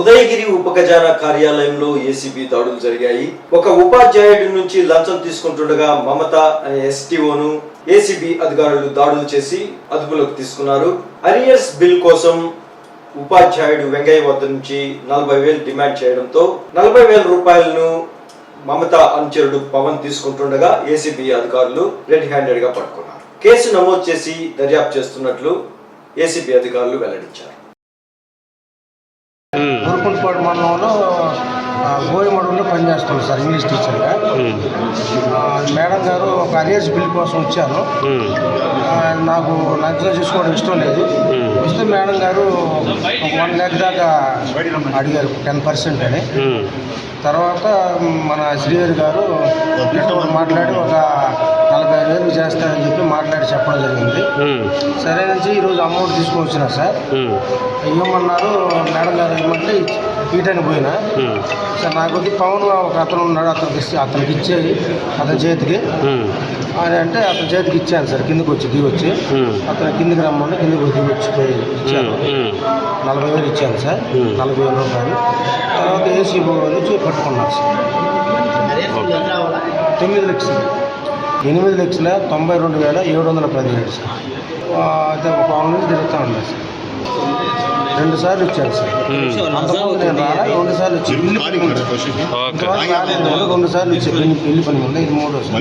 ఉదయగిరి ఉప ఖజానా కార్యాలయంలో ఏసీబీ దాడులు జరిగాయి. ఒక ఉపాధ్యాయుడి నుంచి లంచం తీసుకుంటుండగా మమత అనే ఎస్టీఓను ఏసీబీ అధికారులు దాడులు చేసి అదుపులోకి తీసుకున్నారు. అరియర్స్ బిల్ కోసం ఉపాధ్యాయుడు వెంగయ్య వద్ద నుంచి 40,000 డిమాండ్ చేయడంతో 40,000 రూపాయలను మమత అనుచరుడు పవన్ తీసుకుంటుండగా ఏసీబీ అధికారులు రెడ్ హ్యాండెడ్ గా పట్టుకున్నారు. కేసు నమోదు చేసి దర్యాప్తు చేస్తున్నట్లు ఏసీబీ అధికారులు వెల్లడించారు. ఊరుకుంటపాడు మండలంలో గోయమడులో పనిచేస్తాను సార్, ఇంగ్లీష్ టీచర్గా. మేడం గారు ఒక అరియర్స్ బిల్ కోసం వచ్చాను. నాకు లంచం చేసుకోవడం ఇష్టం లేదు. వస్తే మేడం గారు ఒక 1 lakh దాకా అడిగారు, 10% అని. తర్వాత మన శ్రీహరి గారు మాట్లాడి ఒక 45,000 చేస్తానని చెప్పి మాట్లాడి చెప్పడం జరిగింది. సరే నుంచి ఈరోజు అమౌంట్ తీసుకొని వచ్చినా సార్. ఇవ్వమన్నారు మేడం గారు, ఇవ్వమంటే ఈటానికి పోయినా సార్. నాకు వచ్చి పవన్ ఒక అతను ఉన్నాడు, అతనికి ఇచ్చేది అతని చేతికి అని అంటే అతని చేతికి ఇచ్చాను సార్. కిందకి వచ్చి దిగొచ్చి అతను కిందికి రమ్మని కిందకి దిగొచ్చి ఇచ్చాను. 40,000 ఇచ్చాను సార్, 40,000 రూపాయలు. తర్వాత ఏసీ నుంచి పట్టుకున్నారు సార్. 8,92,717 సార్. అయితే ఒక 1 నుంచి తిరుగుతూ ఉన్నాయి సార్. 2 సార్లు ఇచ్చాను సార్. అంతకుముందు నేను రాలా, 2 సార్లు ఇచ్చాను. 2 సార్లు ఇచ్చాను. పెళ్లి పని ఉంది, ఇది 3వ సార్.